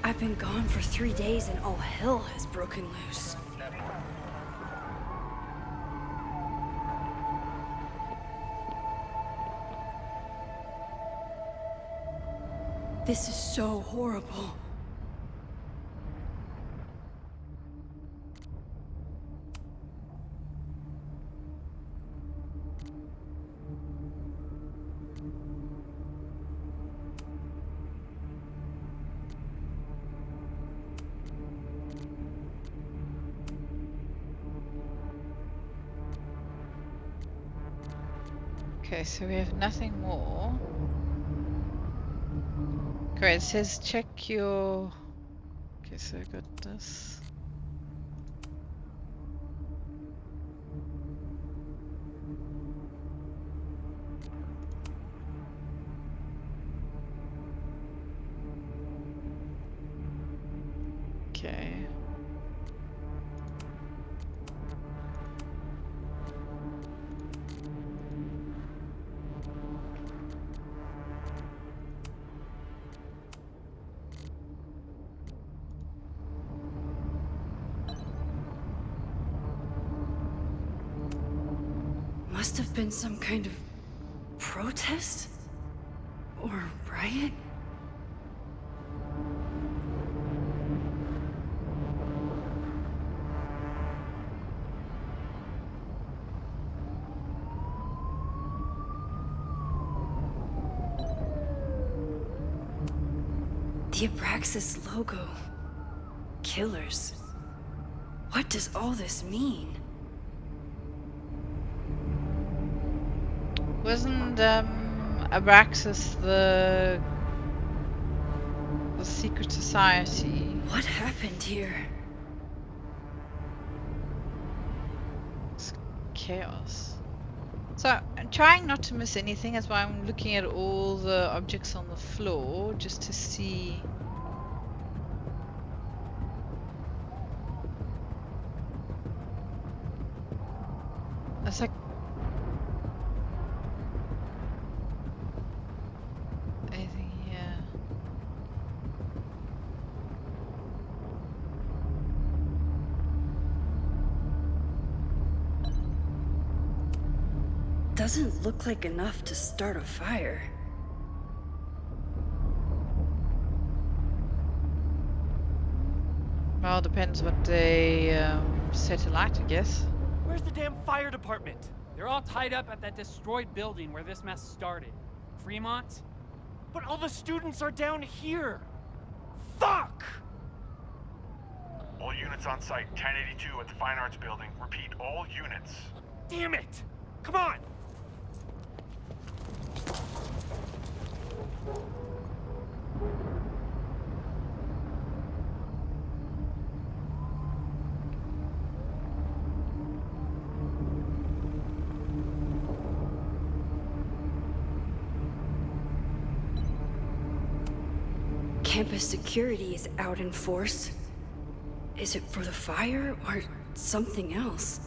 I've been gone for 3 days and all hell has broken loose. This is so horrible. Okay, so we have nothing more. Great, it says check your... Okay, so I got this. Okay. Must have been some kind of protest? Or riot? The Abraxas logo. Killers. What does all this mean? Wasn't Abraxas the secret society? What happened here? It's chaos. So I'm trying not to miss anything. That's why I'm looking at all the objects on the floor just to see. It's like anything here. Doesn't look like enough to start a fire. Well, depends what they set alight, I guess. Where's the damn fire department? They're all tied up at that destroyed building where this mess started. Fremont? But all the students are down here! Fuck! All units on site, 1082 at the Fine Arts Building. Repeat, all units. Damn it! Come on! Campus security is out in force. Is it for the fire or something else?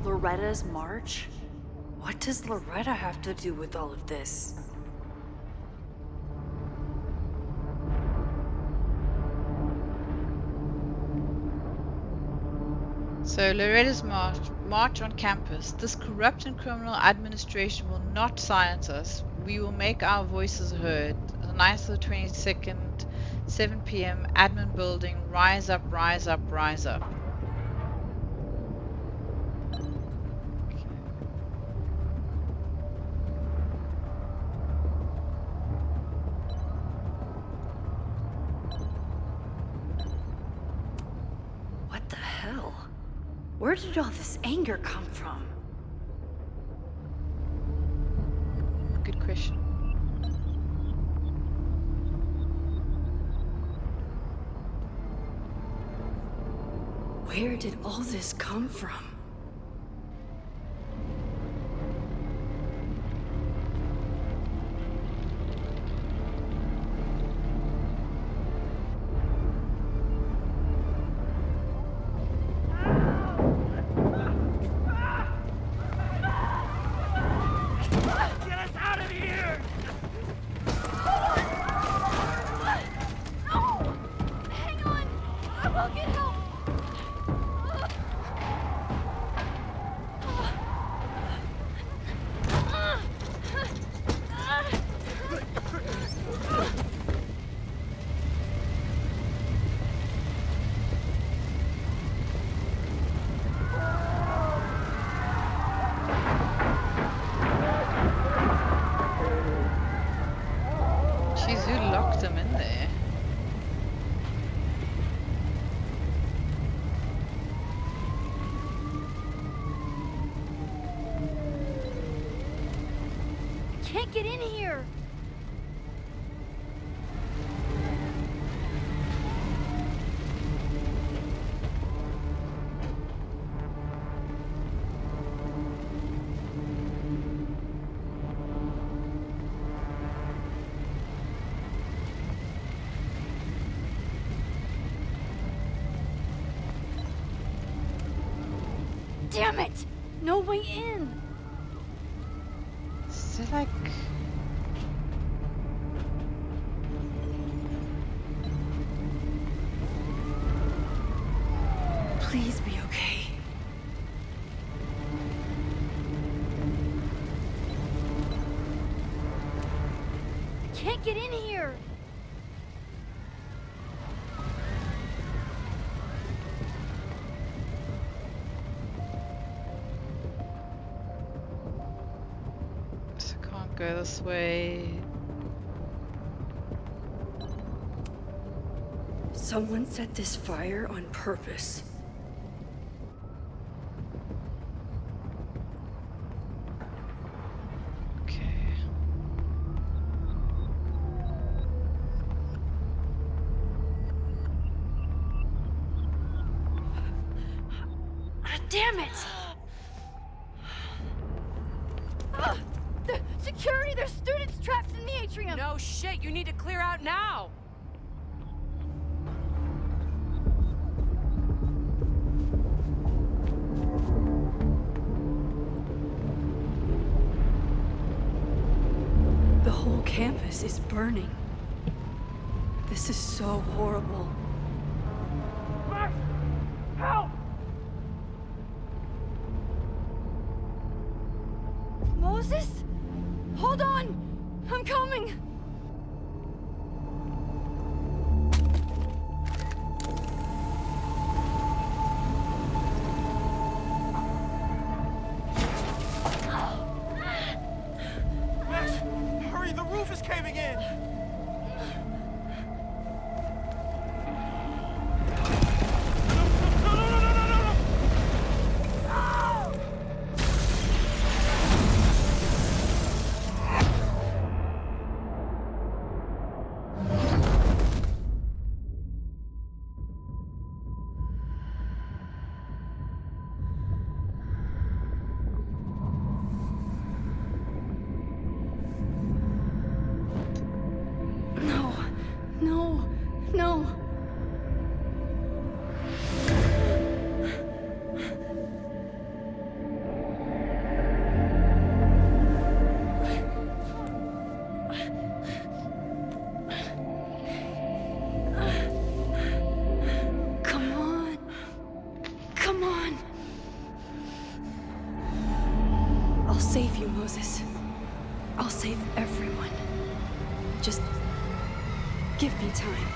Loretta's march? What does Loretta have to do with all of this? So Loretta's march on campus. This corrupt and criminal administration will not silence us. We will make our voices heard. The night of the 22nd, 7 p.m. Admin building. Rise up, rise up, rise up. What the hell? Where did all this anger come from? Good question. Where did all this come from? can't get in here! Damn it! No way in! Is it like... Please be okay. I can't get in here! I can't go this way. Someone set this fire on purpose. Okay. Damn it! The security! There's students trapped in the atrium! No shit, you need to clear out now! The whole campus is burning. This is so horrible. Max! Help! Moses? Hold on! I'm coming! Max! Hurry, the roof is caving in! No! No, no, no. Come on. Come on. I'll save you, Moses. I'll save everyone. Just give me time.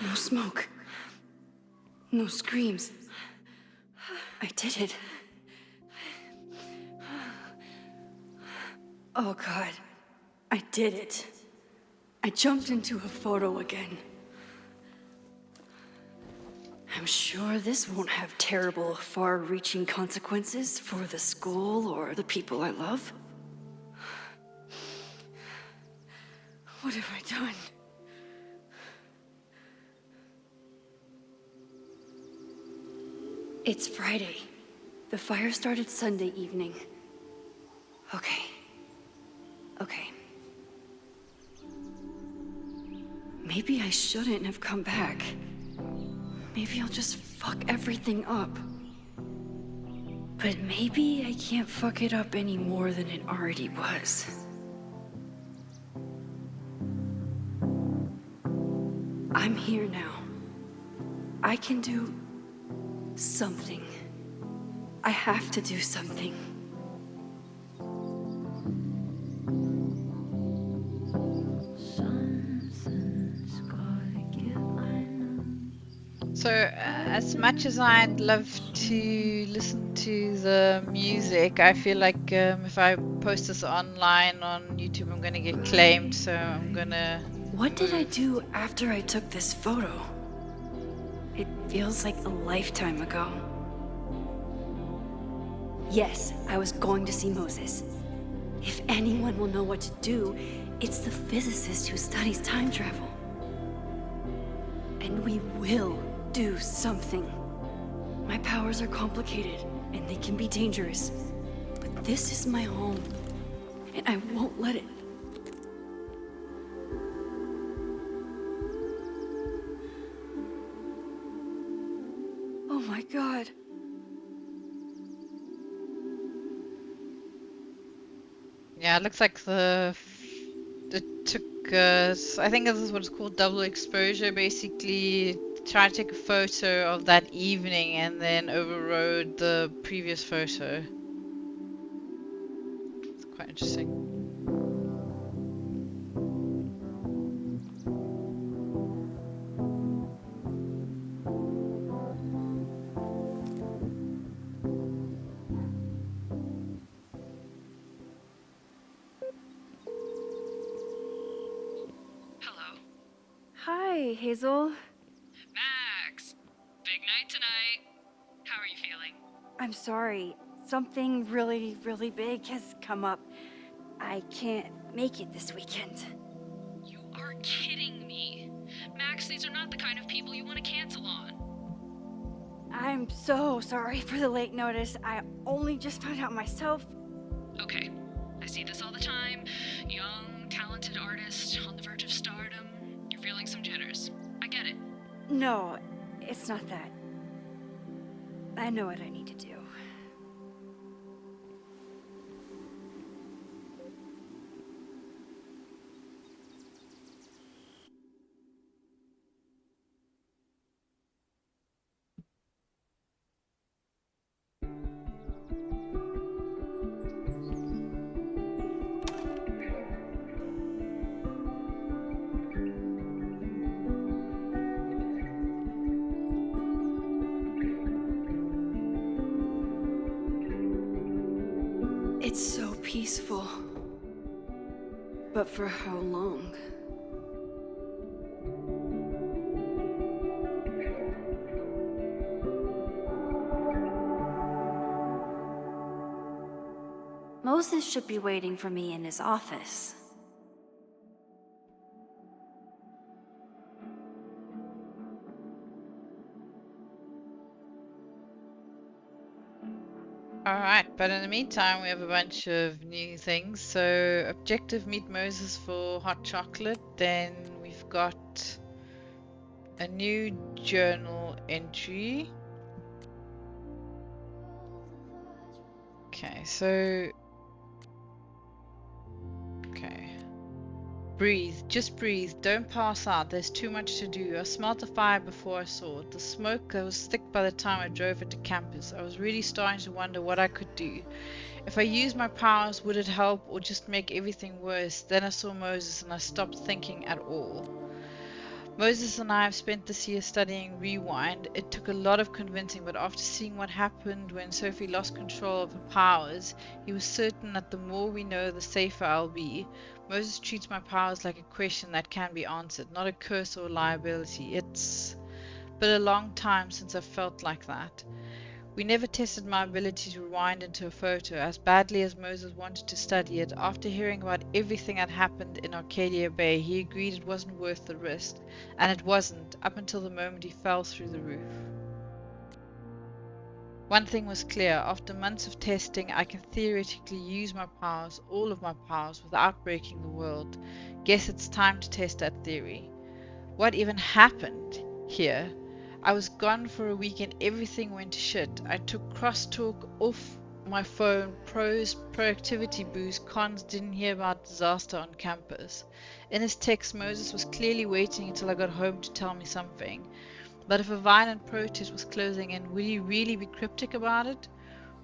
No smoke. No screams. I did it. Oh God, I did it. I jumped into a photo again. I'm sure this won't have terrible, far-reaching consequences for the school or the people I love. What have I done? It's Friday. The fire started Sunday evening. Okay. Okay. Maybe I shouldn't have come back. Maybe I'll just fuck everything up. But maybe I can't fuck it up any more than it already was. I'm here now. I can do something. I have to do something. So, As much as I'd love to listen to the music, I feel like if I post this online on YouTube, I'm gonna get claimed, so I'm gonna What did I move. do after I took this photo? It feels like a lifetime ago. Yes, I was going to see Moses. If anyone will know what to do, it's the physicist who studies time travel. And we will do something. My powers are complicated, and they can be dangerous. But this is my home, and I won't let it. Oh my God. Yeah, it looks like it took I think this is what it's called, double exposure. Basically, try to take a photo of that evening and then overrode the previous photo. It's quite interesting. Hello. Hi, Hazel. Max! Big night tonight. How are you feeling? I'm sorry. Something really, really big has come up. I can't make it this weekend. You are kidding me. Max, these are not the kind of people you want to cancel on. I'm so sorry for the late notice. I only just found out myself. Okay, I see this all the time. Young, talented artist on the verge of stardom. You're feeling some jitters. I get it. No, it's not that. I know what I need to do. It's so peaceful. But for how long? Moses should be waiting for me in his office. Alright, but in the meantime, we have a bunch of new things. So, objective, meet Moses for hot chocolate. Then we've got a new journal entry. Okay, so... Okay. Breathe, just breathe, don't pass out, there's too much to do. I smelled the fire before I saw it. The smoke was thick by the time I drove into campus. I was really starting to wonder what I could do. If I used my powers, would it help or just make everything worse? Then I saw Moses and I stopped thinking at all. Moses and I have spent this year studying Rewind. It took a lot of convincing, but after seeing what happened when Sophie lost control of her powers, he was certain that the more we know, the safer I'll be. Moses treats my powers like a question that can be answered, not a curse or liability. It's been a long time since I've felt like that. We never tested my ability to rewind into a photo, as badly as Moses wanted to study it. After hearing about everything that happened in Arcadia Bay, he agreed it wasn't worth the risk. And it wasn't, up until the moment he fell through the roof. One thing was clear, after months of testing, I can theoretically use my powers, all of my powers, without breaking the world. Guess it's time to test that theory. What even happened here? I was gone for a week and everything went to shit. I took crosstalk off my phone, pros, productivity boost, cons, didn't hear about disaster on campus. In his text, Moses was clearly waiting until I got home to tell me something. But if a violent protest was closing in, would he really be cryptic about it?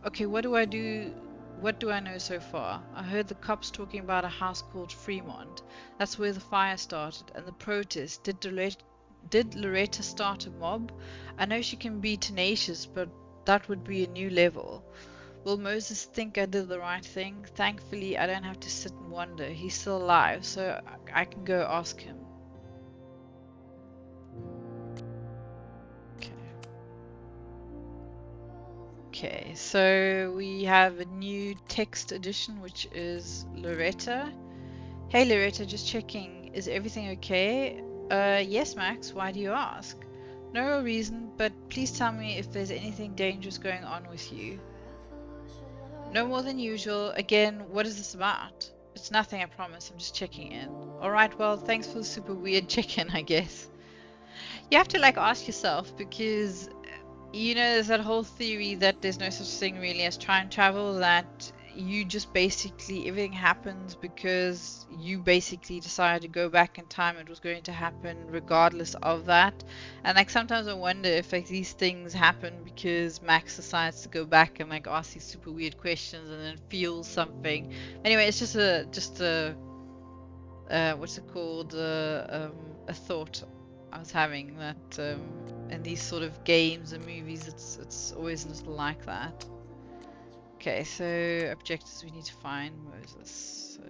Okay, what do I do? What do I know so far? I heard the cops talking about a house called Fremont. That's where the fire started, and the protest. Did Loretta start a mob? I know she can be tenacious, but that would be a new level. Will Moses think I did the right thing? Thankfully, I don't have to sit and wonder. He's still alive, so I can go ask him. Okay. Okay, so we have a new text edition, which is Loretta. Hey Loretta, just checking. Is everything okay? Yes, Max. Why do you ask? No real reason, but please tell me if there's anything dangerous going on with you. No more than usual. Again, what is this about? It's nothing, I promise. I'm just checking in. Alright, well, thanks for the super weird check-in, I guess. You have to, like, ask yourself, because, you know, there's that whole theory that there's no such thing really as time travel, that you just basically, everything happens because you basically decided to go back in time. It was going to happen regardless of that. And like sometimes I wonder if like these things happen because Max decides to go back and like ask these super weird questions and then feels something. Anyway, it's just a what's it called, a thought I was having, that in these sort of games and movies it's always just like that. Okay, so objectives, we need to find Moses. So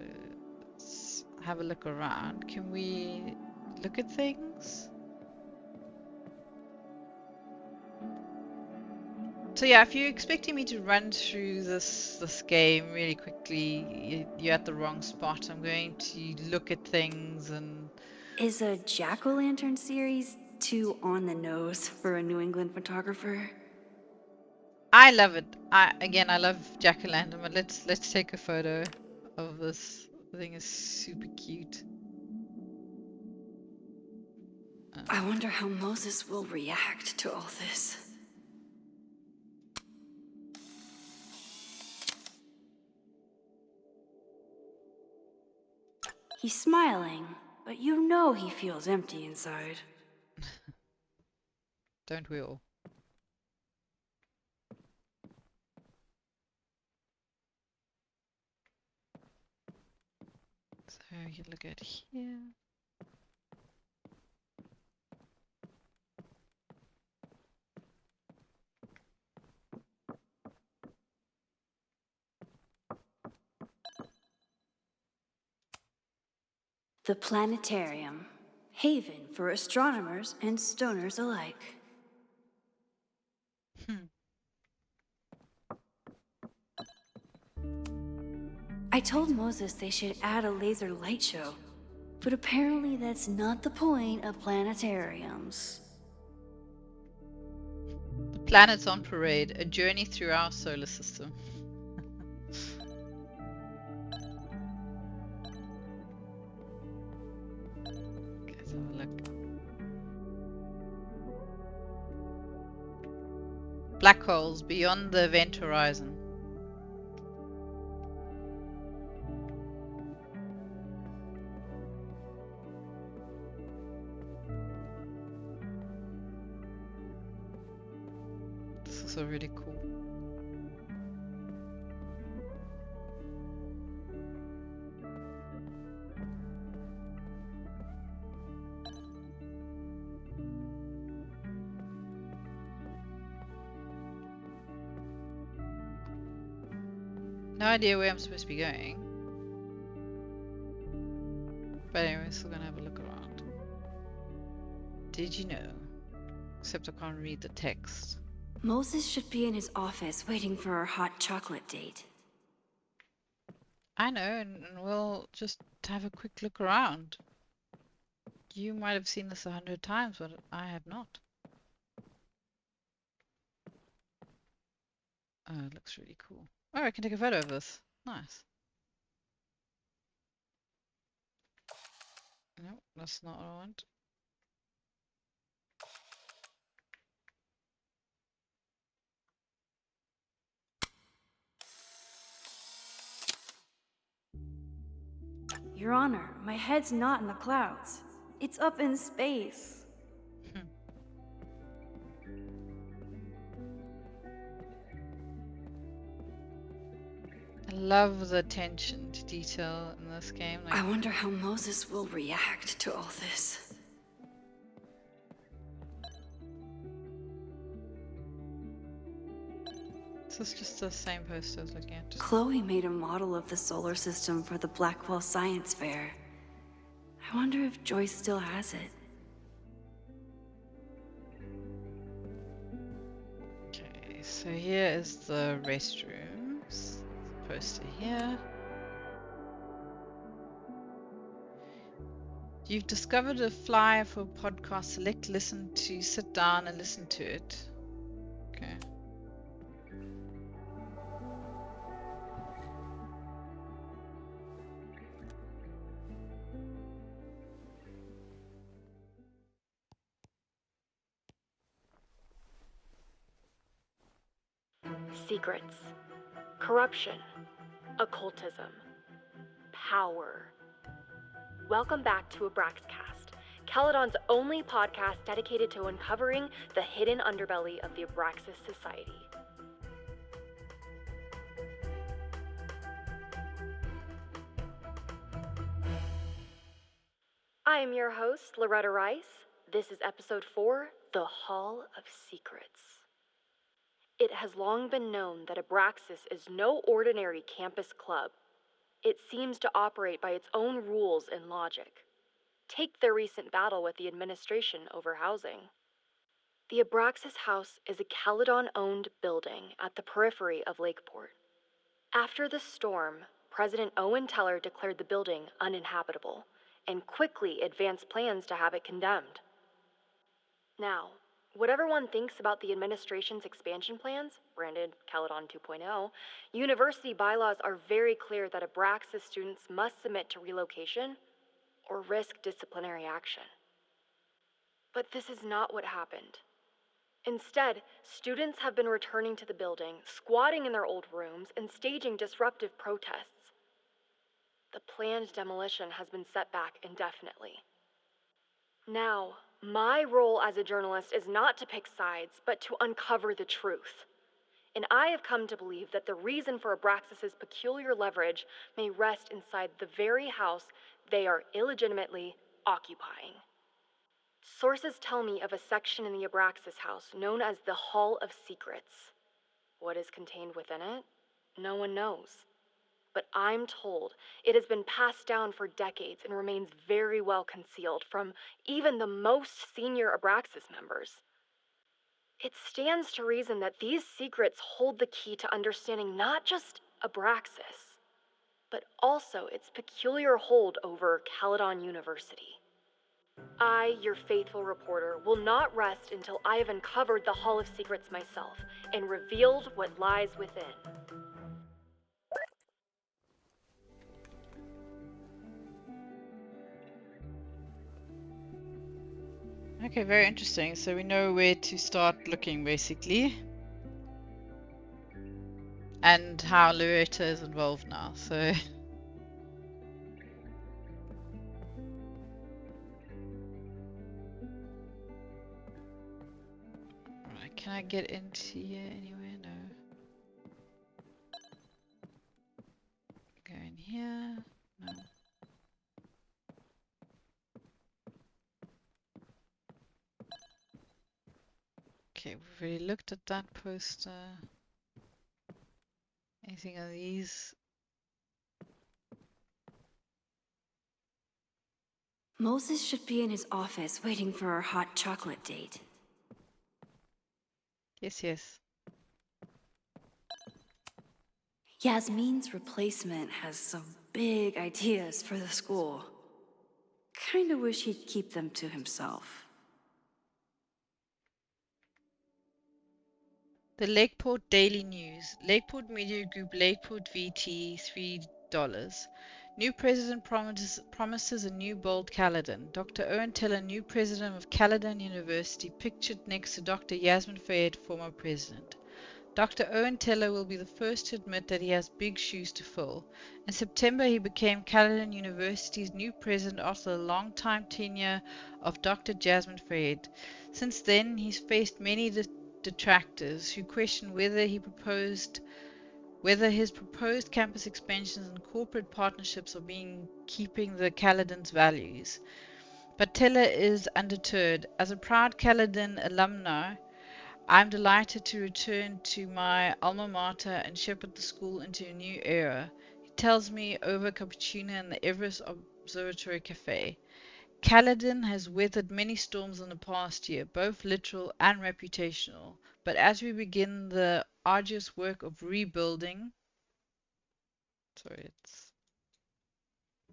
let's have a look around. Can we look at things? So yeah, if you're expecting me to run through this game really quickly, you're at the wrong spot. I'm going to look at things and... Is a jack-o'-lantern series too on the nose for a New England photographer? I love it. I love jack-o'-lantern, but let's take a photo of this. The thing is super cute. I wonder how Moses will react to all this. He's smiling, but you know he feels empty inside. Don't we all? So you look at here. The planetarium, haven for astronomers and stoners alike. I told Moses they should add a laser light show, but apparently that's not the point of planetariums. The planets on parade, a journey through our solar system. Okay, let's have a look. Black holes beyond the event horizon. This is also really cool. No idea where I'm supposed to be going. But anyway, we're still gonna have a look around. Did you know? Except I can't read the text. Moses should be in his office waiting for our hot chocolate date. I know, and we'll just have a quick look around. You might have seen this 100 times, but I have not. Oh, it looks really cool. Oh, I can take a photo of this. Nice. No, that's not what I want. Your Honor, my head's not in the clouds. It's up in space. I love the attention to detail in this game. Like, I wonder how Moses will react to all this. This is just the same poster I was looking at. Chloe made a model of the solar system for the Blackwell Science Fair. I wonder if Joyce still has it. Okay, so here is the restrooms. Poster here. You've discovered a flyer for a podcast. Select listen to, sit down and listen to it. Okay. Secrets, corruption, occultism, power. Welcome back to Abraxcast, Caledon's only podcast dedicated to uncovering the hidden underbelly of the Abraxas Society. I am your host, Loretta Rice. This is episode 4, The Hall of Secrets. It has long been known that Abraxas is no ordinary campus club. It seems to operate by its own rules and logic. Take their recent battle with the administration over housing. The Abraxas House is a Caledon-owned building at the periphery of Lakeport. After the storm, President Owen Teller declared the building uninhabitable and quickly advanced plans to have it condemned. Now, whatever one thinks about the administration's expansion plans, branded Caledon 2.0, university bylaws are very clear that Abraxas students must submit to relocation or risk disciplinary action. But this is not what happened. Instead, students have been returning to the building, squatting in their old rooms, and staging disruptive protests. The planned demolition has been set back indefinitely. Now, my role as a journalist is not to pick sides, but to uncover the truth. And I have come to believe that the reason for Abraxas's peculiar leverage may rest inside the very house they are illegitimately occupying. Sources tell me of a section in the Abraxas house known as the Hall of Secrets. What is contained within it? No one knows. But I'm told it has been passed down for decades and remains very well concealed from even the most senior Abraxas members. It stands to reason that these secrets hold the key to understanding not just Abraxas, but also its peculiar hold over Caledon University. I, your faithful reporter, will not rest until I have uncovered the Hall of Secrets myself and revealed what lies within. Okay, very interesting. So we know where to start looking, basically. And how Loretta is involved now, so... Right, can I get into here anywhere? No. Go in here? No. Okay, we've already looked at that poster. Anything on these? Moses should be in his office waiting for our hot chocolate date. Yes, yes. Yasmin's replacement has some big ideas for the school. Kinda wish he'd keep them to himself. The Lakeport Daily News. Lakeport Media Group, Lakeport VT, $3. New president promises a new bold Caledon. Dr. Owen Teller, new president of Caledon University, pictured next to Dr. Yasmin Fayed, former president. Dr. Owen Teller will be the first to admit that he has big shoes to fill. In September, he became Caledon University's new president after the long-time tenure of Dr. Yasmin Fayed. Since then, he's faced many detractors who question whether his proposed campus expansions and corporate partnerships are keeping the Caledon's values. But Teller is undeterred. As a proud Caledon alumni, I'm delighted to return to my alma mater and shepherd the school into a new era. He tells me over a cappuccino in the Everest Observatory Cafe. Caledon has weathered many storms in the past year, both literal and reputational. But as we begin the arduous work of rebuilding... Sorry, it's...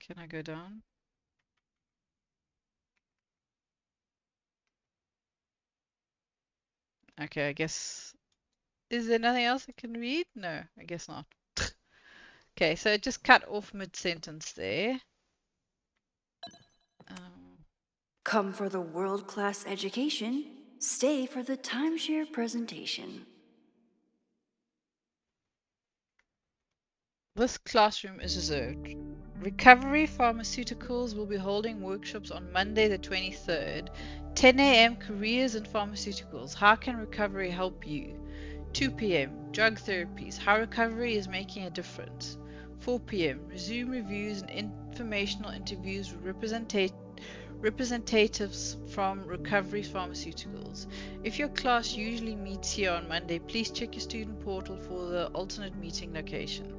Can I go down? Okay, I guess... Is there nothing else I can read? No, I guess not. Okay, so it just cut off mid-sentence there. Come for the world-class education, stay for the timeshare presentation. This classroom is reserved. Recovery Pharmaceuticals will be holding workshops on Monday the 23rd. 10 a.m. Careers in Pharmaceuticals. How can recovery help you? 2 p.m. Drug therapies. How recovery is making a difference. 4 p.m. Resume reviews and informational interviews with representatives from Recovery Pharmaceuticals. If your class usually meets here on Monday, please check your student portal for the alternate meeting location.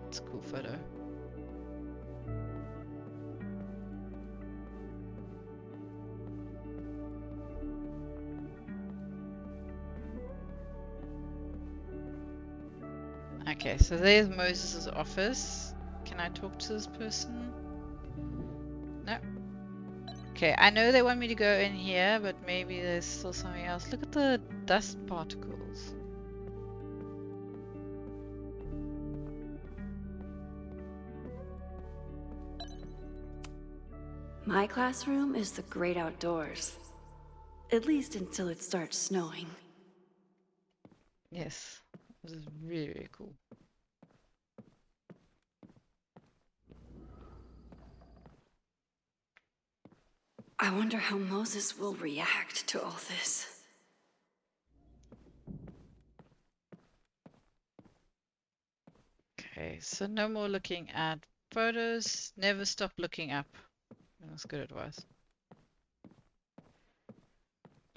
It's a cool photo. Okay, so there's Moses' office. Can I talk to this person? No. Okay, I know they want me to go in here, but maybe there's still something else. Look at the dust particles. My classroom is the great outdoors. At least until it starts snowing. Yes, this is really, really cool. I wonder how Moses will react to all this. Okay, so no more looking at photos. Never stop looking up. That's good advice.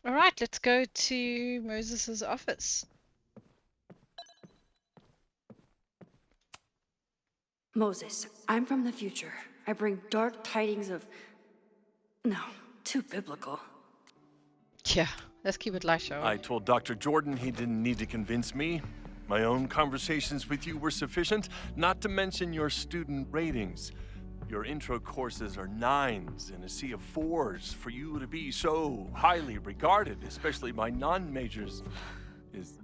Alright, let's go to Moses' office. Moses, I'm from the future. I bring dark tidings of... No, too biblical. Yeah, let's keep it light, shall we? I told Dr. Jordan he didn't need to convince me. My own conversations with you were sufficient, not to mention your student ratings. Your intro courses are 9s in a sea of 4s. For you to be so highly regarded, especially by non-majors, is...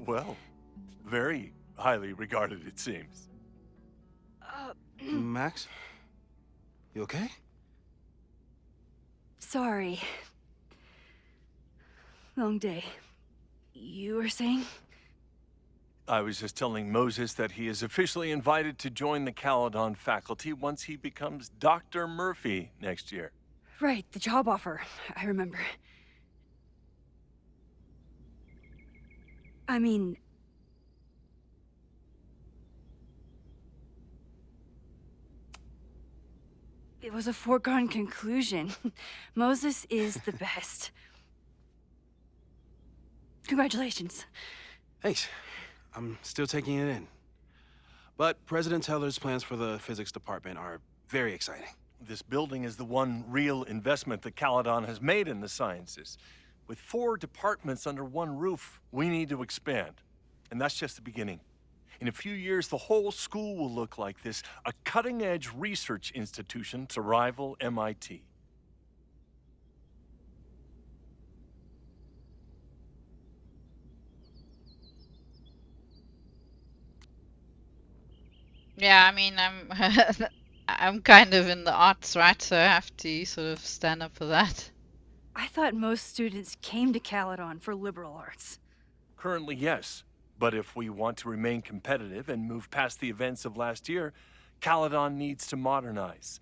Well, very highly regarded, it seems. Max? You okay? Sorry. Long day. You were saying? I was just telling Moses that he is officially invited to join the Caledon faculty once he becomes Dr. Murphy next year. Right, the job offer. I remember. I mean... It was a foregone conclusion. Moses is the best. Congratulations. Thanks. I'm still taking it in. But President Teller's plans for the physics department are very exciting. This building is the one real investment that Caledon has made in the sciences. With 4 departments under one roof, we need to expand. And that's just the beginning. In a few years, the whole school will look like this, a cutting-edge research institution to rival MIT. Yeah, I mean, I'm kind of in the arts, right? So I have to sort of stand up for that. I thought most students came to Caledon for liberal arts. Currently, yes. But if we want to remain competitive and move past the events of last year, Caledon needs to modernize.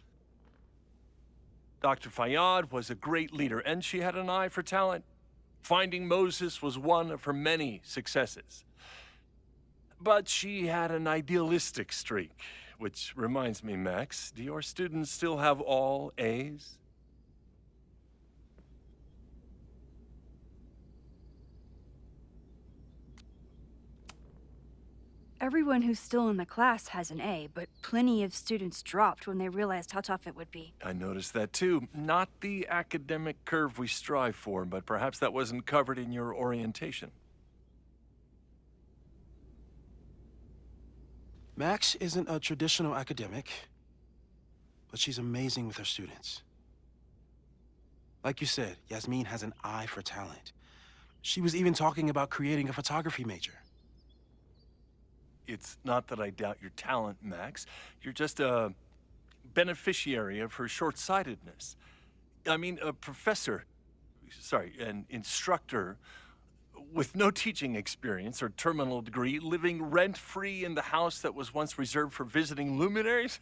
Dr. Fayyad was a great leader, and she had an eye for talent. Finding Moses was one of her many successes. But she had an idealistic streak. Which reminds me, Max, do your students still have all A's? Everyone who's still in the class has an A, but plenty of students dropped when they realized how tough it would be. I noticed that too. Not the academic curve we strive for, but perhaps that wasn't covered in your orientation. Max isn't a traditional academic, but she's amazing with her students. Like you said, Yasmin has an eye for talent. She was even talking about creating a photography major. It's not that I doubt your talent, Max. You're just a beneficiary of her short-sightedness. I mean, an instructor with no teaching experience or terminal degree, living rent-free in the house that was once reserved for visiting luminaries?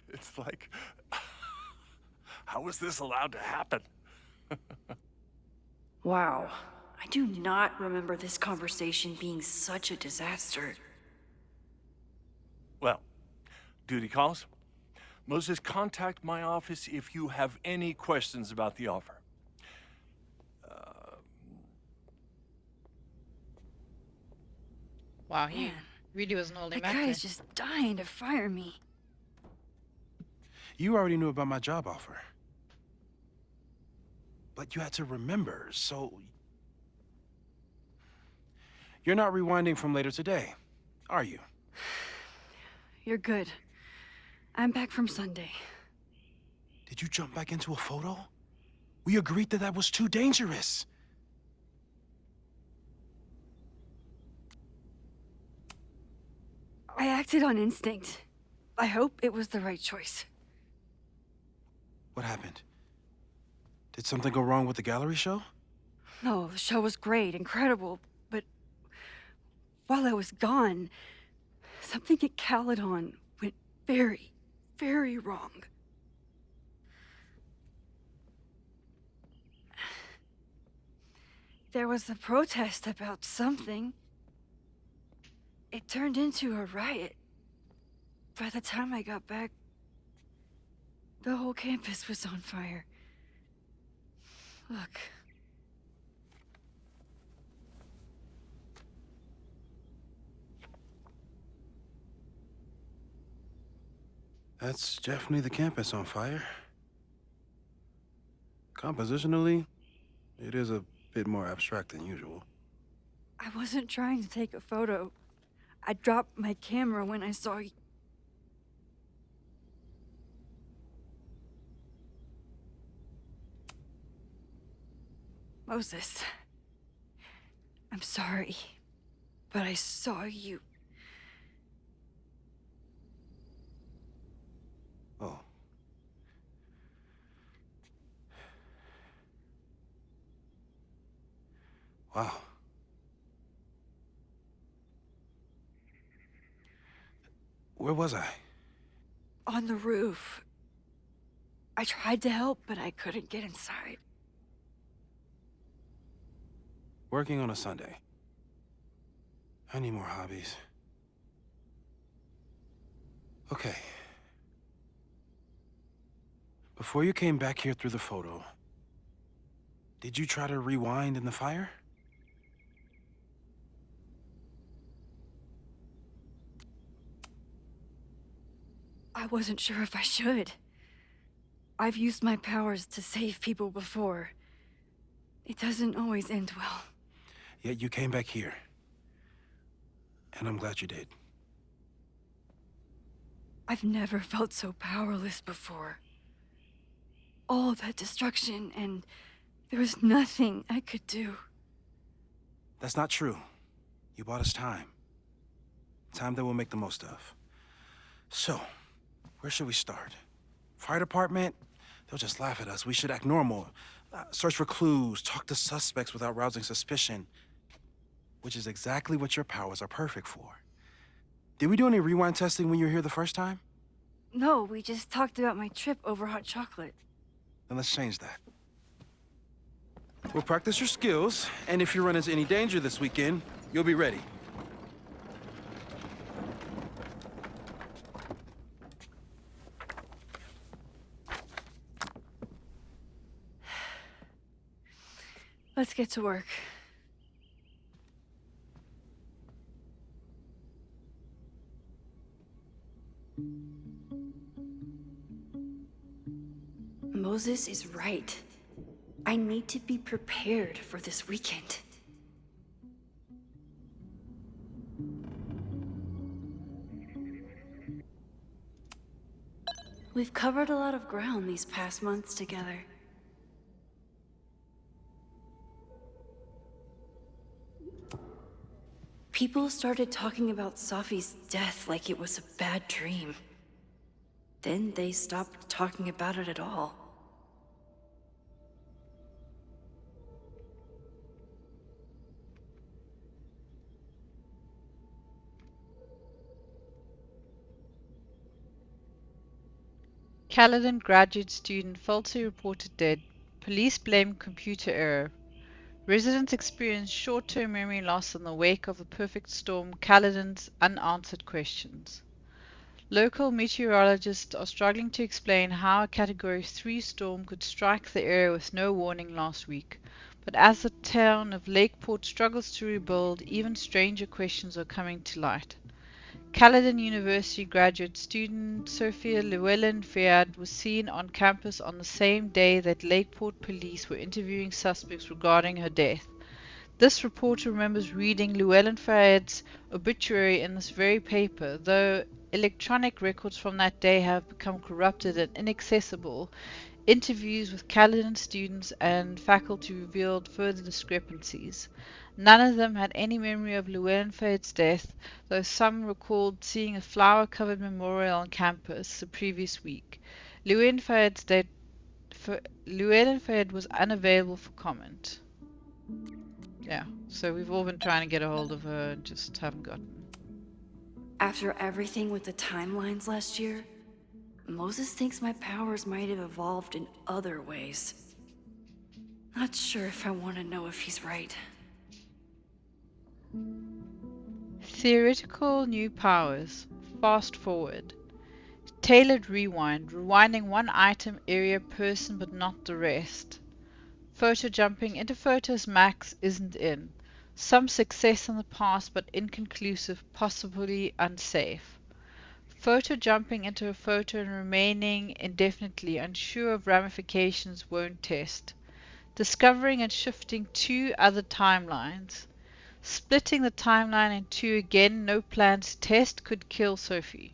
It's like, how was this allowed to happen? Wow. I do not remember this conversation being such a disaster. Well, duty calls. Moses, contact my office if you have any questions about the offer. Wow, he Man, really was an old that guy immaculate. is just dying to fire me. You already knew about my job offer. But you had to remember, so... You're not rewinding from later today, are you? You're good. I'm back from Sunday. Did you jump back into a photo? We agreed that that was too dangerous. I acted on instinct. I hope it was the right choice. What happened? Did something go wrong with the gallery show? No, the show was great, incredible, but while I was gone, something at Caledon went very, very wrong. There was a protest about something. It turned into a riot. By the time I got back, the whole campus was on fire. Look. That's definitely the campus on fire. Compositionally, it is a bit more abstract than usual. I wasn't trying to take a photo. I dropped my camera when I saw you. Moses, I'm sorry, but I saw you. Oh. Wow. Where was I? On the roof. I tried to help, but I couldn't get inside. Working on a Sunday. I need more hobbies. Okay. Before you came back here through the photo, did you try to rewind in the fire? I wasn't sure if I should. I've used my powers to save people before. It doesn't always end well. Yet you came back here. And I'm glad you did. I've never felt so powerless before. All that destruction, and there was nothing I could do. That's not true. You bought us time. Time that we'll make the most of. So, where should we start? Fire department? They'll just laugh at us. We should act normal. Search for clues, talk to suspects without rousing suspicion. Which is exactly what your powers are perfect for. Did we do any rewind testing when you were here the first time? No, we just talked about my trip over hot chocolate. Then let's change that. We'll practice your skills, and if you run into any danger this weekend, you'll be ready. Let's get to work. Moses is right. I need to be prepared for this weekend. We've covered a lot of ground these past months together. People started talking about Safi's death like it was a bad dream. Then they stopped talking about it at all. Caledon graduate student falsely reported dead. Police blame computer error. Residents experience short-term memory loss in the wake of the perfect storm. Caledon's unanswered questions. Local meteorologists are struggling to explain how a Category 3 storm could strike the area with no warning last week. But as the town of Lakeport struggles to rebuild, even stranger questions are coming to light. Caledon University graduate student Sophia Llewellyn-Fayad was seen on campus on the same day that Lakeport police were interviewing suspects regarding her death. This reporter remembers reading Llewellyn-Fayad's obituary in this very paper, though electronic records from that day have become corrupted and inaccessible. Interviews with Caledon students and faculty revealed further discrepancies. None of them had any memory of Llewellyn-Fayad's death, though some recalled seeing a flower-covered memorial on campus the previous week. Llewellyn-Fayad was unavailable for comment. Yeah, so we've all been trying to get a hold of her and just haven't gotten. After everything with the timelines last year, Moses thinks my powers might have evolved in other ways. Not sure if I want to know if he's right. Theoretical new powers. Fast forward. Tailored rewind. Rewinding one item, area, person, but not the rest. Photo jumping into photos max isn't in. Some success in the past, but inconclusive, possibly unsafe. Photo jumping into a photo and remaining indefinitely unsure of ramifications won't test. Discovering and shifting two other timelines. Splitting the timeline in two again, no plans to test, could kill Sophie.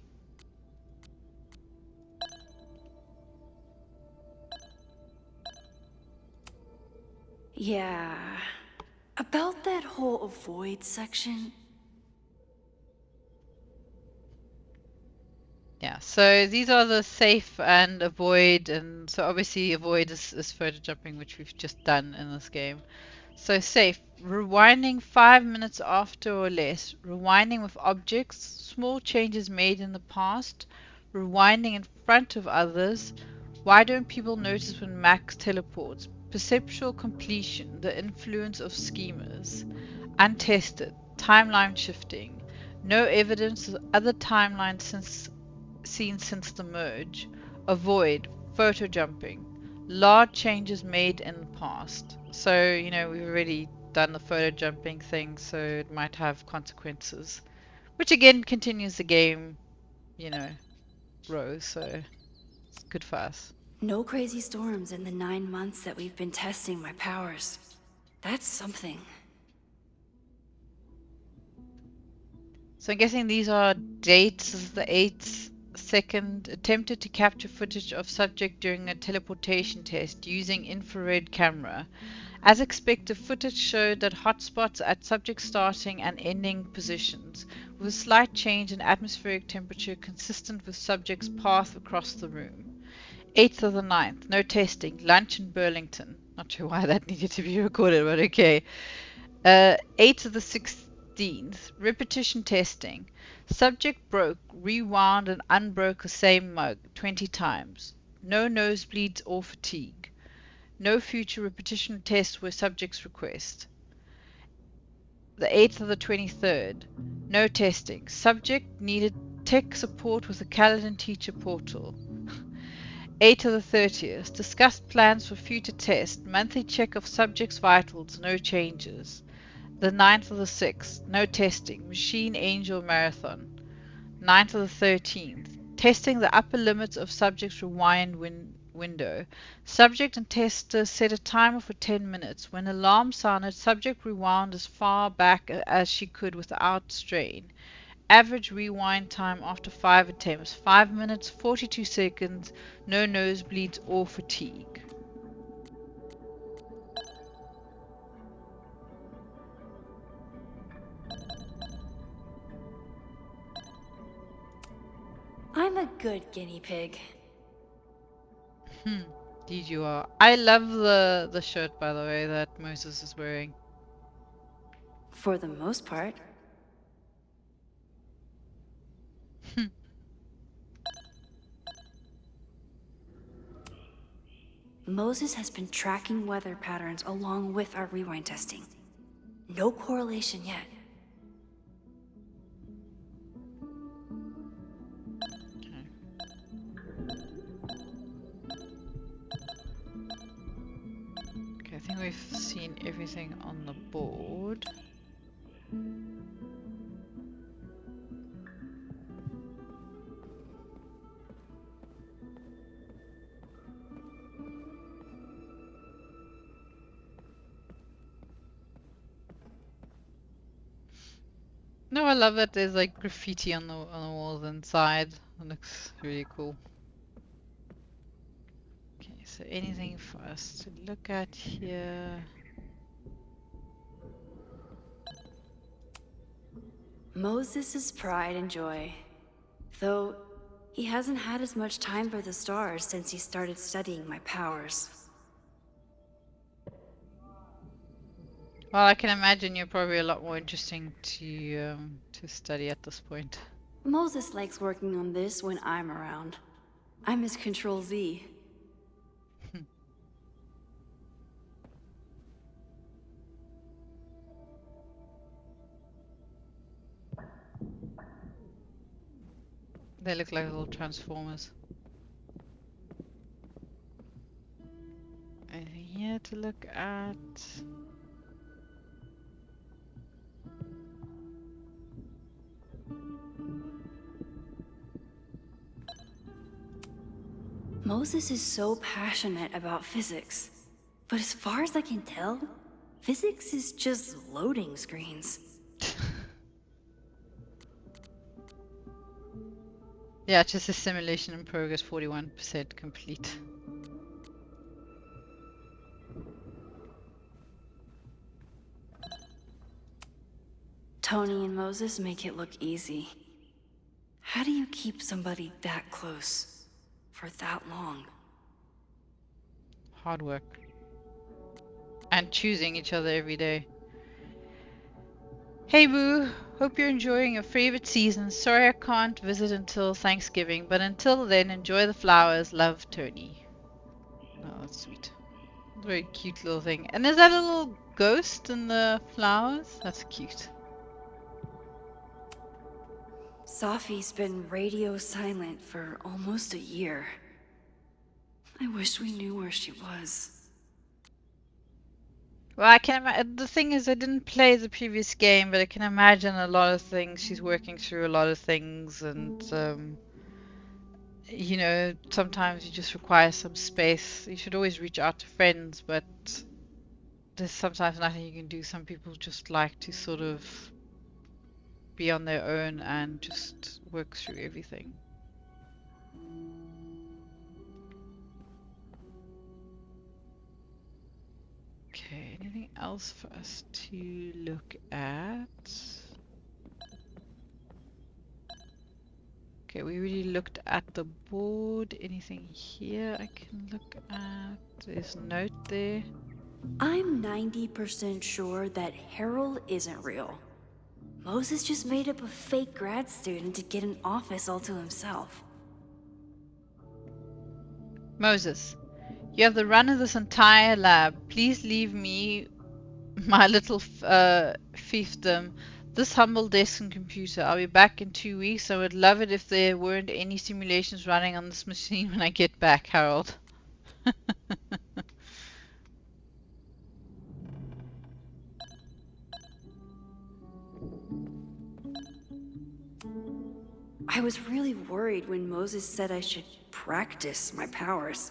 Yeah. About that whole avoid section. Yeah, so these are the safe and avoid, and so obviously avoid is photo jumping, which we've just done in this game. So safe, rewinding 5 minutes after or less, rewinding with objects, small changes made in the past, rewinding in front of others. Why don't people notice when Max teleports? Perceptual completion, the influence of schemas. Untested, timeline shifting. No evidence of other timelines seen since the merge. Avoid, photo jumping. Large changes made in the past. So, we've already done the photo jumping thing, so it might have consequences. Which again continues the game, row, so it's good for us. No crazy storms in the 9 months that we've been testing my powers. That's something. So I'm guessing these are dates. This is the 8th second. Attempted to capture footage of subject during a teleportation test using infrared camera. As expected, footage showed that hotspots at subject starting and ending positions, with a slight change in atmospheric temperature consistent with subject's path across the room. 8th of the 9th, no testing, lunch in Burlington. Not sure why that needed to be recorded, but okay. 8th of the 16th, repetition testing. Subject broke, rewound and unbroke the same mug 20 times. No nosebleeds or fatigue. No future repetition tests were subject's request. The 8th of the 23rd, no testing. Subject needed tech support with the Caledon teacher portal. 8 to the 30th. Discussed plans for future test. Monthly check of subjects' vitals. No changes. The 9th to the 6th. No testing. Machine Angel Marathon. 9th to the 13th. Testing the upper limits of subject's rewind window. Subject and tester set a timer for 10 minutes. When alarm sounded, subject rewound as far back as she could without strain. Average rewind time after 5 attempts, 5 minutes, 42 seconds, no nosebleeds or fatigue. I'm a good guinea pig. Indeed you are. I love the shirt, by the way, that Moses is wearing. For the most part. Moses has been tracking weather patterns along with our rewind testing. No correlation yet. Okay, I think we've seen everything on the board. No, I love that there's like graffiti on the walls inside. It looks really cool. Okay, so anything for us to look at here? Moses' pride and joy. Though he hasn't had as much time for the stars since he started studying my powers. Well, I can imagine you're probably a lot more interesting to study at this point. Moses likes working on this when I'm around. I'm his Control Z. They look like little transformers. Anything here to look at? Moses is so passionate about physics. But as far as I can tell, physics is just loading screens. Yeah, just a simulation in progress, 41% complete. Tony and Moses make it look easy. How do you keep somebody that close for that long? Hard work. And choosing each other every day. Hey Boo, hope you're enjoying your favorite season. Sorry I can't visit until Thanksgiving, but until then, enjoy the flowers. Love, Tony. Oh, that's sweet. Very cute little thing. And is that a little ghost in the flowers? That's cute. Safi's been radio silent for almost a year. I wish we knew where she was. Well, I can imagine. The thing is, I didn't play the previous game, but I can imagine a lot of things. She's working through a lot of things, and you know, sometimes you just require some space. You should always reach out to friends, but there's sometimes nothing you can do. Some people just like to sort of be on their own and just work through everything. Okay, anything else for us to look at? Okay, we already looked at the board. Anything here I can look at? There's a note there. I'm 90% sure that Harold isn't real. Moses just made up a fake grad student to get an office all to himself. Moses, you have the run of this entire lab. Please leave me my little fiefdom. This humble desk and computer. I'll be back in 2 weeks. I would love it if there weren't any simulations running on this machine when I get back, Harold. I was really worried when Moses said I should practice my powers.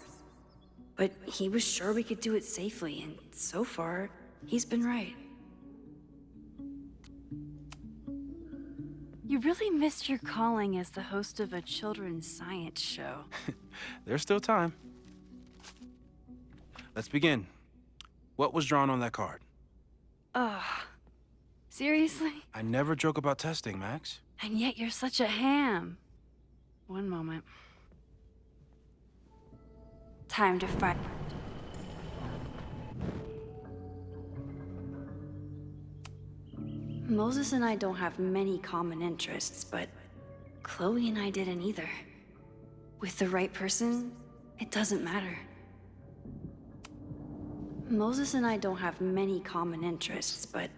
But he was sure we could do it safely, and so far, he's been right. You really missed your calling as the host of a children's science show. There's still time. Let's begin. What was drawn on that card? Ugh. Seriously? I never joke about testing, Max. And yet you're such a ham. One moment. Time to fight. Moses and I don't have many common interests, but Chloe and I didn't either. With the right person, it doesn't matter. Moses and I don't have many common interests, but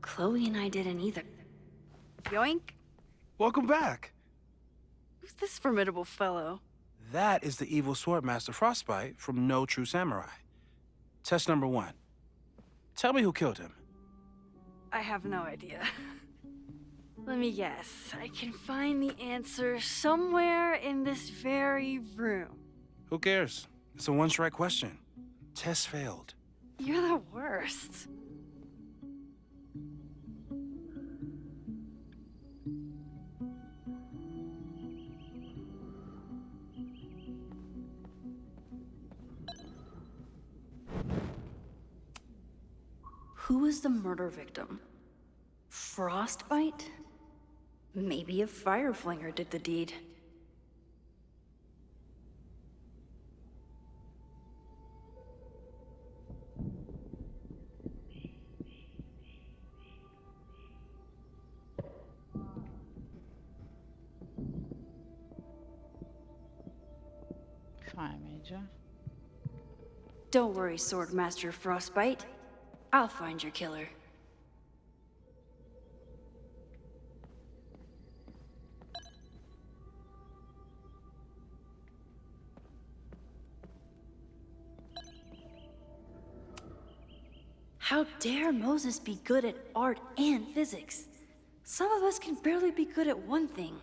Chloe and I didn't either. Yoink! Welcome back. Who's this formidable fellow? That is the evil swordmaster Frostbite from No True Samurai. Test number 1. Tell me who killed him. I have no idea. Let me guess. I can find the answer somewhere in this very room. Who cares? It's a one-strike question. Test failed. You're the worst. Who was the murder victim? Frostbite? Maybe a fire flinger did the deed. Fire Major. Don't worry, Swordmaster Frostbite. I'll find your killer. How dare Moses be good at art and physics? Some of us can barely be good at one thing.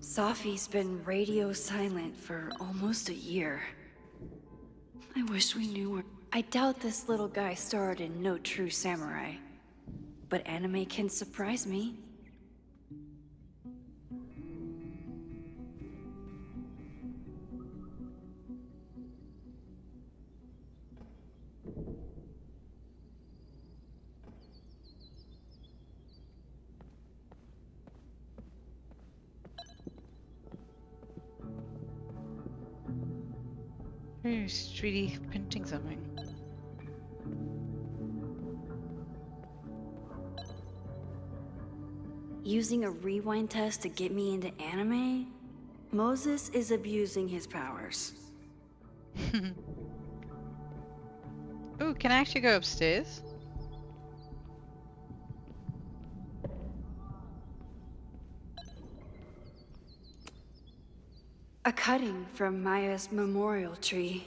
Safi's been radio silent for almost a year. I wish we knew where... I doubt this little guy starred in No True Samurai. But anime can surprise me. He's 3D printing something. Using a rewind test to get me into anime? Moses is abusing his powers. Ooh, can I actually go upstairs? A cutting from Maya's memorial tree.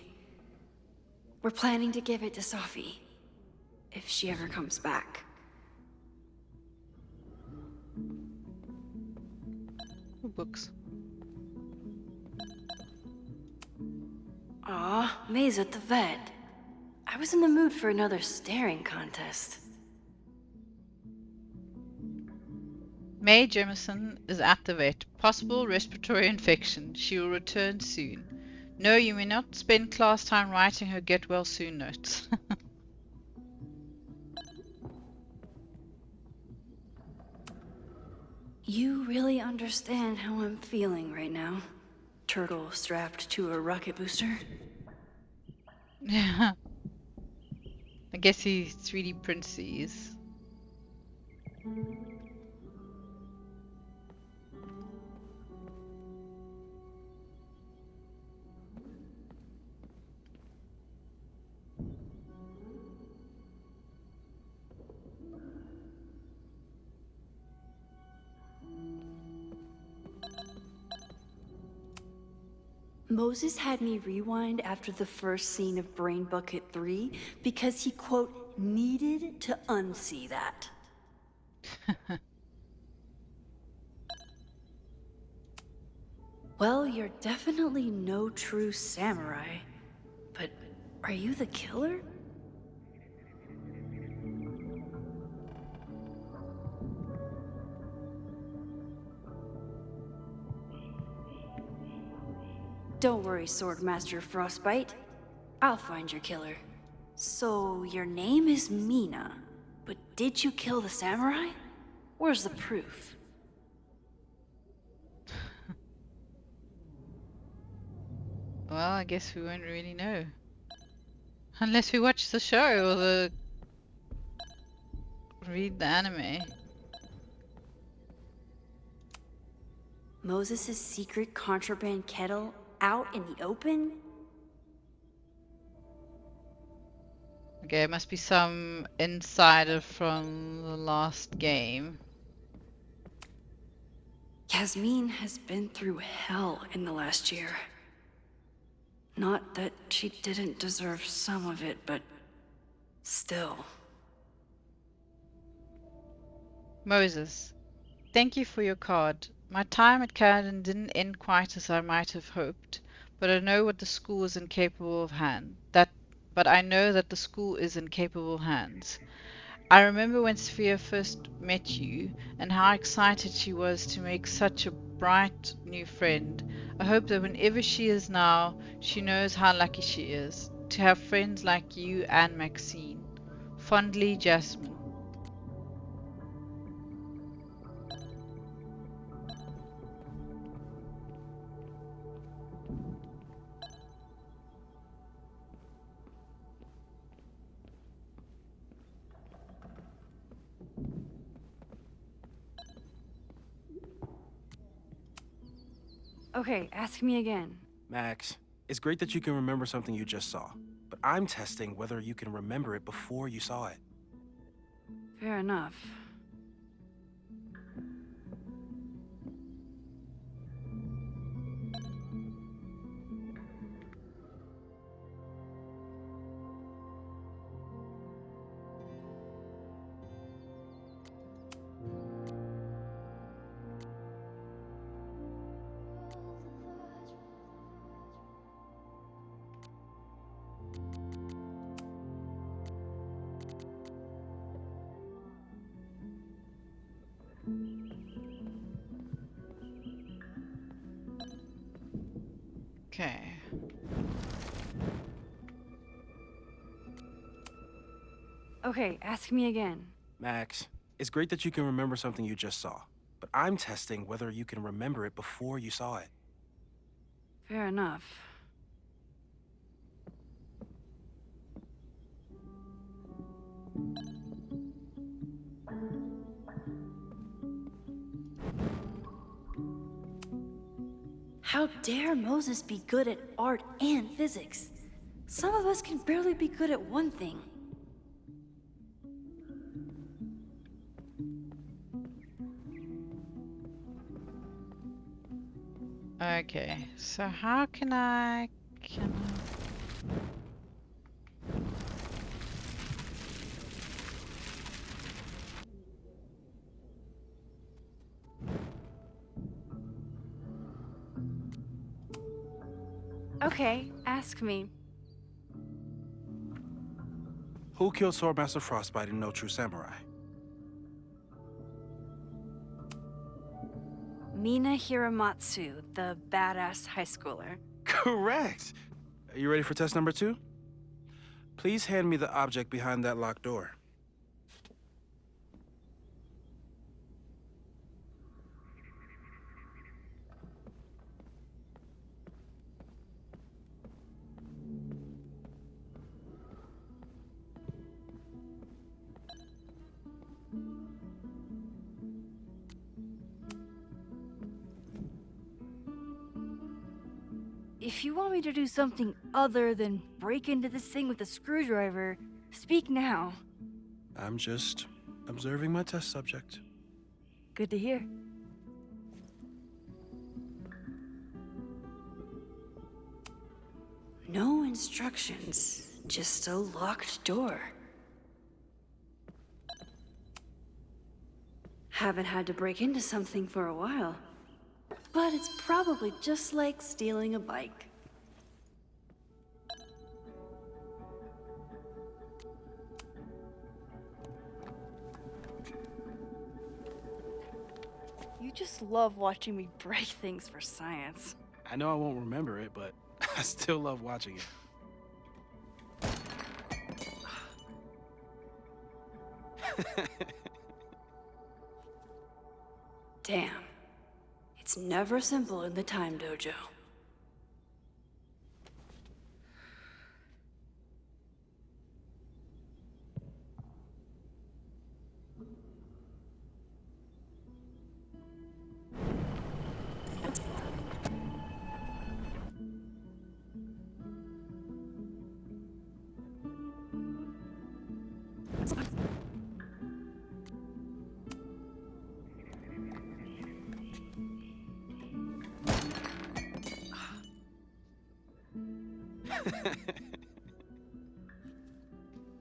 We're planning to give it to Safi, if she ever comes back. Ooh, books. Aw, May's at the vet. I was in the mood for another staring contest. May Jemison is at the vet. Possible respiratory infection. She will return soon. No, you may not spend class time writing her get well soon notes. You really understand how I'm feeling right now? Turtle strapped to a rocket booster? Yeah. I guess he 3D prints these. Moses had me rewind after the first scene of Brain Bucket 3 because he, quote, needed to unsee that. Well, you're definitely no true samurai. But are you the killer? Don't worry, Swordmaster Frostbite. I'll find your killer. So, your name is Mina, but did you kill the samurai? Where's the proof? Well, I guess we won't really know. Unless we watch the show or read the anime. Moses' secret contraband kettle out in the open? Okay, it must be some insider from the last game. Yasmin has been through hell in the last year. Not that she didn't deserve some of it, but still. Moses, thank you for your card. My time at Caledon didn't end quite as I might have hoped, but I know what the school is in capable of but I know that the school is in capable hands. I remember when Sophia first met you and how excited she was to make such a bright new friend. I hope that whenever she is now, she knows how lucky she is to have friends like you and Maxine. Fondly, Jasmine. Okay, ask me again. Max, it's great that you can remember something you just saw, but I'm testing whether you can remember it before you saw it. Fair enough. Okay. Okay, ask me again. Max, it's great that you can remember something you just saw, but I'm testing whether you can remember it before you saw it. Fair enough. How dare Moses be good at art and physics? Some of us can barely be good at one thing. Okay, so how can I... Okay, ask me. Who killed Swordmaster Frostbite and No True Samurai? Mina Hiramatsu, the badass high schooler. Correct! Are you ready for test number 2? Please hand me the object behind that locked door. If you want me to do something other than break into this thing with a screwdriver, speak now. I'm just observing my test subject. Good to hear. No instructions, just a locked door. Haven't had to break into something for a while. But it's probably just like stealing a bike. You just love watching me break things for science. I know I won't remember it, but I still love watching it. Damn. It's never simple in the time dojo.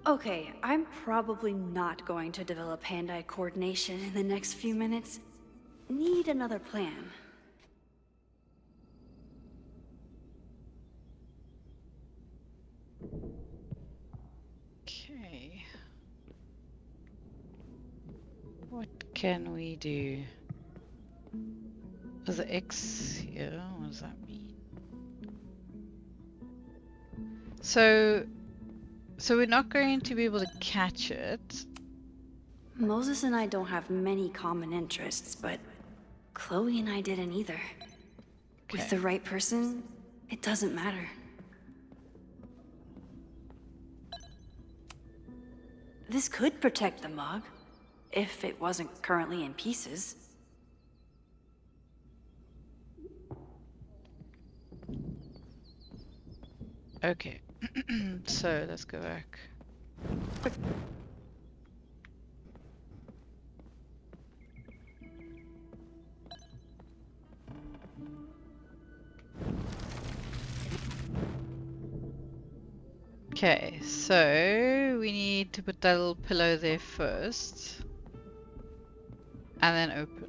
Okay, I'm probably not going to develop hand-eye coordination in the next few minutes. Need another plan. Okay. What can we do? Is the X here? What does that mean? So we're not going to be able to catch it. Moses and I don't have many common interests, but Chloe and I didn't either. With Okay. the right person, it doesn't matter. This could protect the mug, if it wasn't currently in pieces. Okay. So let's go back. Okay, so we need to put that little pillow there first. And then open.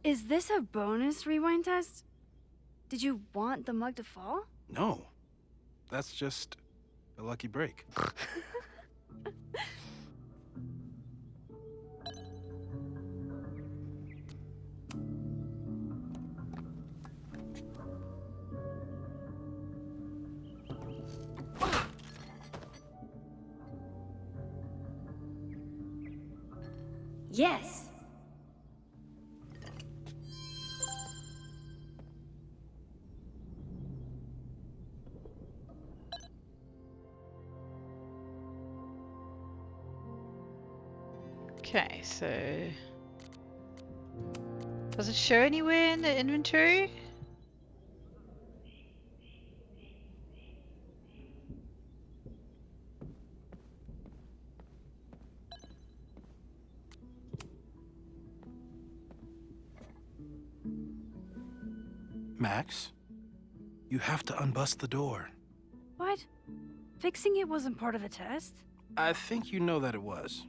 Is this a bonus rewind test? Did you want the mug to fall? No, that's just a lucky break. Yes! Okay, so does it show anywhere in the inventory? Max, you have to unbust the door. What? Fixing it wasn't part of the test? I think you know that it was.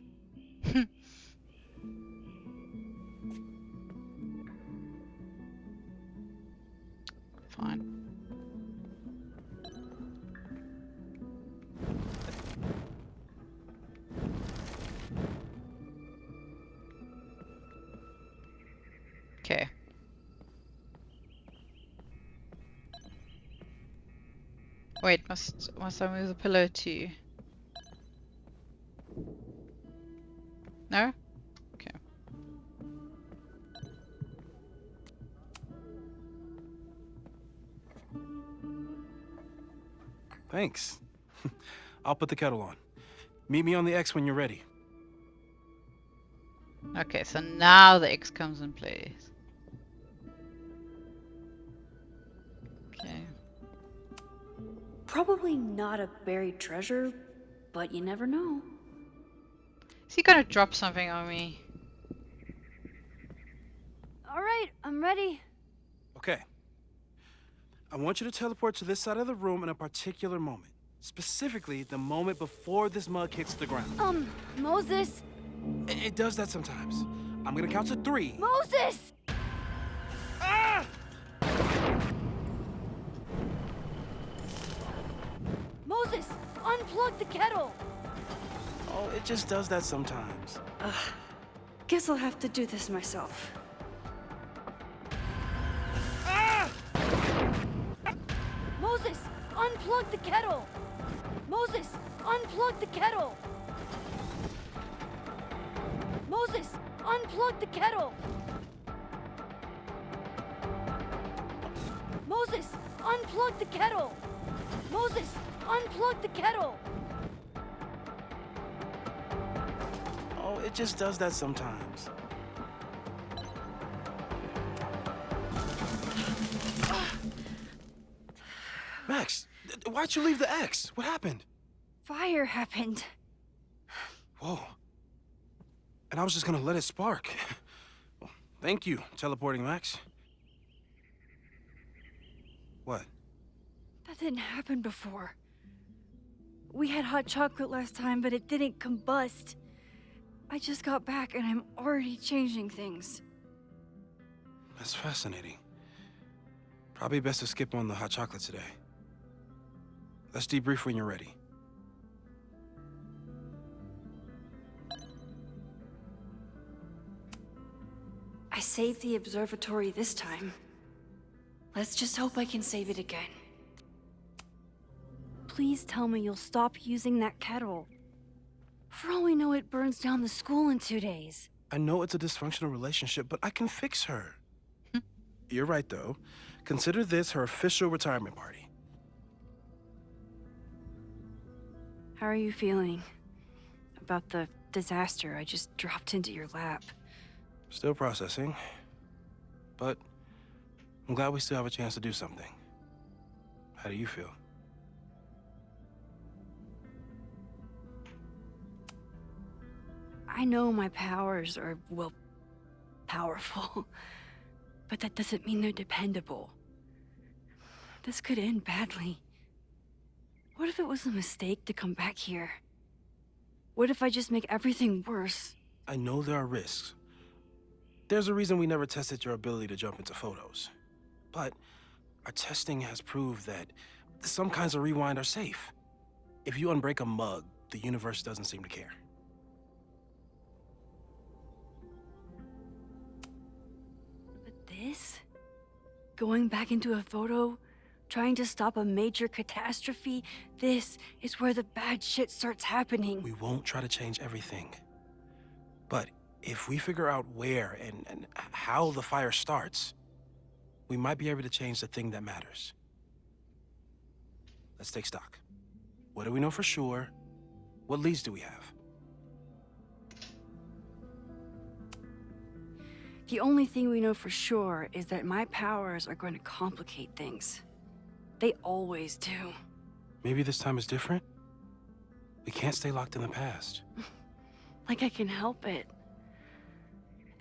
Fine. Okay. Wait, must I move the pillow too? No? Okay. Thanks. I'll put the kettle on. Meet me on the X when you're ready. Okay, so now the X comes in place. Probably not a buried treasure, but you never know. Is he gonna drop something on me? All right, I'm ready. Okay. I want you to teleport to this side of the room in a particular moment. Specifically, the moment before this mug hits the ground. Moses! It does that sometimes. I'm gonna count to 3. Moses! Ah! Moses, unplug the kettle! Oh, it just does that sometimes. Guess I'll have to do this myself. Moses, unplug the kettle! Moses, unplug the kettle! Moses, unplug the kettle! Moses, unplug the kettle! Moses, unplug the kettle! Oh, it just does that sometimes. Max, why'd you leave the X? What happened? Fire happened. Whoa. And I was just gonna let it spark. Well, thank you, teleporting Max. What? That didn't happen before. We had hot chocolate last time, but it didn't combust. I just got back and I'm already changing things. That's fascinating. Probably best to skip on the hot chocolate today. Let's debrief when you're ready. I saved the observatory this time. Let's just hope I can save it again. Please tell me you'll stop using that kettle. For all we know, it burns down the school in 2 days. I know it's a dysfunctional relationship, but I can fix her. You're right, though. Consider this her official retirement party. How are you feeling about the disaster I just dropped into your lap? Still processing. But I'm glad we still have a chance to do something. How do you feel? I know my powers are, well, powerful. But that doesn't mean they're dependable. This could end badly. What if it was a mistake to come back here? What if I just make everything worse? I know there are risks. There's a reason we never tested your ability to jump into photos. But our testing has proved that some kinds of rewind are safe. If you unbreak a mug, the universe doesn't seem to care. But this? Going back into a photo? Trying to stop a major catastrophe? This is where the bad shit starts happening. We won't try to change everything. But if we figure out where and how the fire starts, we might be able to change the thing that matters. Let's take stock. What do we know for sure? What leads do we have? The only thing we know for sure is that my powers are going to complicate things. They always do. Maybe this time is different? We can't stay locked in the past. Like I can help it.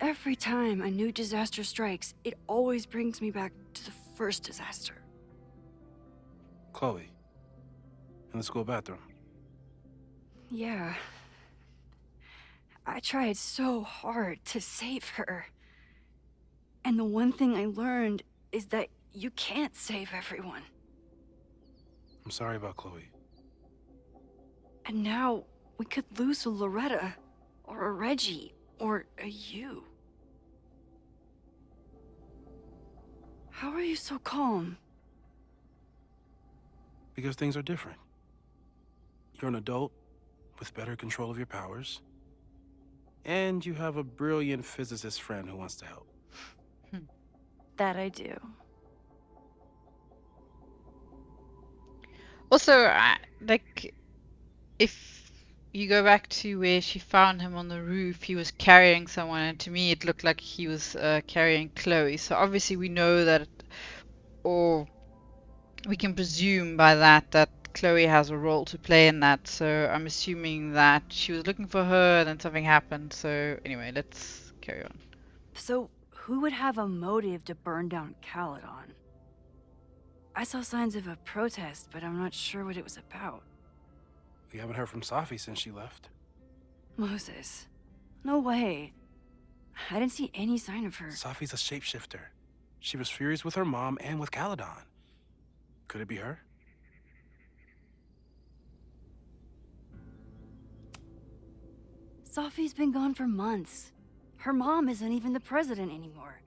Every time a new disaster strikes, it always brings me back to the first disaster. Chloe, in the school bathroom. Yeah. I tried so hard to save her. And the one thing I learned is that you can't save everyone. I'm sorry about Chloe. And now we could lose a Loretta, or a Reggie, or a you. How are you so calm? Because things are different. You're an adult with better control of your powers. And you have a brilliant physicist friend who wants to help. That I do. Also, like, if you go back to where she found him on the roof, he was carrying someone, and to me it looked like he was carrying Chloe. So obviously we know that, or we can presume by that Chloe has a role to play in that, so I'm assuming that she was looking for her and then something happened. So anyway, let's carry on. So, who would have a motive to burn down Caledon? I saw signs of a protest, but I'm not sure what it was about. We haven't heard from Safi since she left. Moses. No way. I didn't see any sign of her. Safi's a shapeshifter. She was furious with her mom and with Caledon. Could it be her? Safi's been gone for months. Her mom isn't even the president anymore.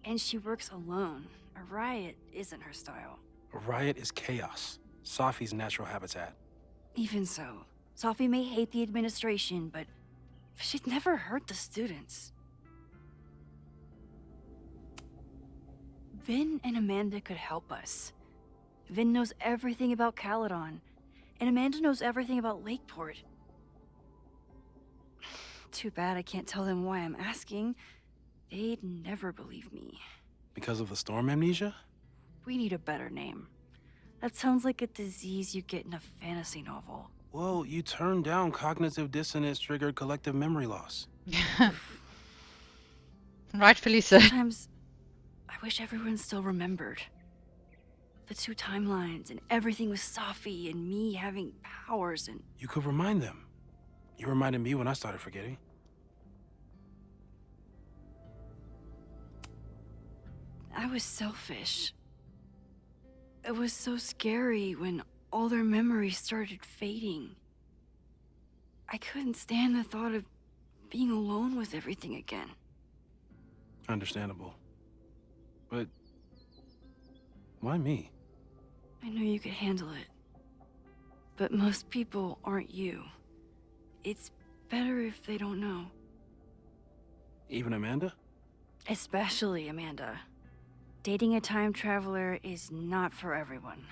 And she works alone. A riot isn't her style. A riot is chaos. Safi's natural habitat. Even so, Safi may hate the administration, but she'd never hurt the students. Vin and Amanda could help us. Vin knows everything about Caledon, and Amanda knows everything about Lakeport. Too bad I can't tell them why I'm asking. They'd never believe me. Because of the storm amnesia? We need a better name. That sounds like a disease you get in a fantasy novel. Well, you turned down cognitive dissonance triggered collective memory loss. Rightfully so. Sometimes I wish everyone still remembered. The two timelines and everything with Safi and me having powers and... You could remind them. You reminded me when I started forgetting. I was selfish. It was so scary when all their memories started fading. I couldn't stand the thought of being alone with everything again. Understandable. But why me? I knew you could handle it. But most people aren't you. It's better if they don't know. Even Amanda? Especially Amanda. Dating a time traveler is not for everyone.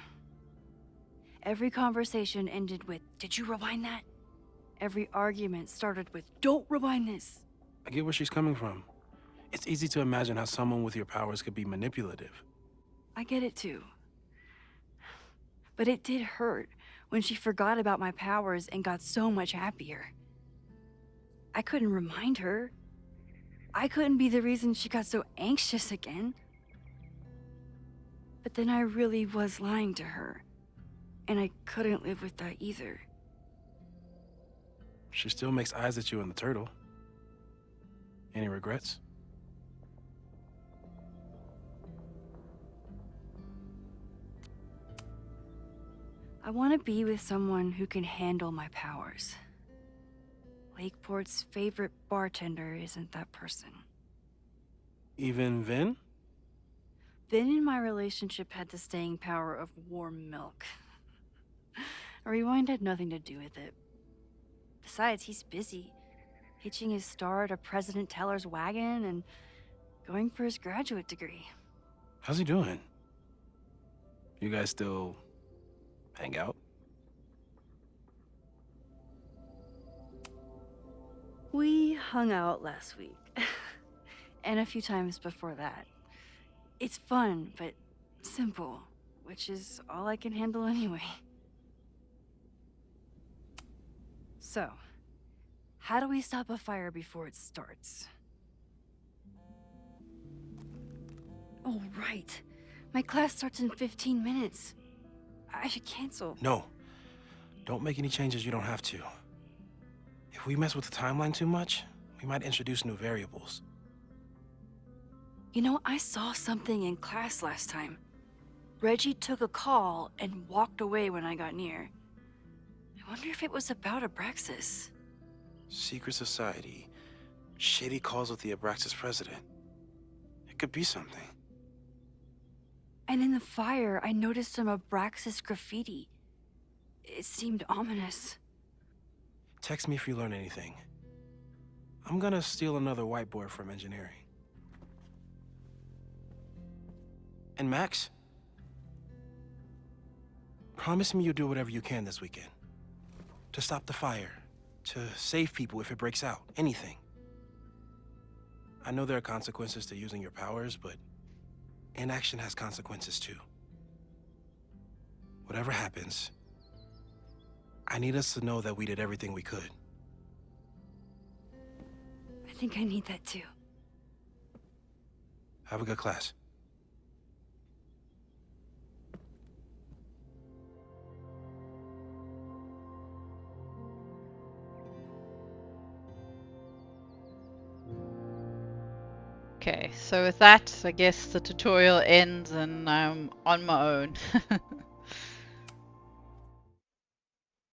Every conversation ended with, "Did you rewind that?" Every argument started with, "Don't rewind this." I get where she's coming from. It's easy to imagine how someone with your powers could be manipulative. I get it too. But it did hurt when she forgot about my powers and got so much happier. I couldn't remind her. I couldn't be the reason she got so anxious again. But then I really was lying to her, and I couldn't live with that either. She still makes eyes at you and the turtle. Any regrets? I want to be with someone who can handle my powers. Lakeport's favorite bartender isn't that person. Even Vin? Vin in my relationship had the staying power of warm milk. A rewind had nothing to do with it. Besides, he's busy, hitching his star to President Teller's wagon and going for his graduate degree. How's he doing? You guys still hang out? We hung out last week. And a few times before that. It's fun, but simple, which is all I can handle anyway. So, how do we stop a fire before it starts? Oh, right. My class starts in 15 minutes. I should cancel. No. Don't make any changes you don't have to. If we mess with the timeline too much, we might introduce new variables. You know, I saw something in class last time. Reggie took a call and walked away when I got near. I wonder if it was about Abraxas. Secret society. Shady calls with the Abraxas president. It could be something. And in the fire, I noticed some Abraxas graffiti. It seemed ominous. Text me if you learn anything. I'm gonna steal another whiteboard from engineering. And Max? Promise me you'll do whatever you can this weekend. To stop the fire. To save people if it breaks out. Anything. I know there are consequences to using your powers, but inaction has consequences too. Whatever happens, I need us to know that we did everything we could. I think I need that too. Have a good class. Okay, so with that, I guess the tutorial ends and I'm on my own.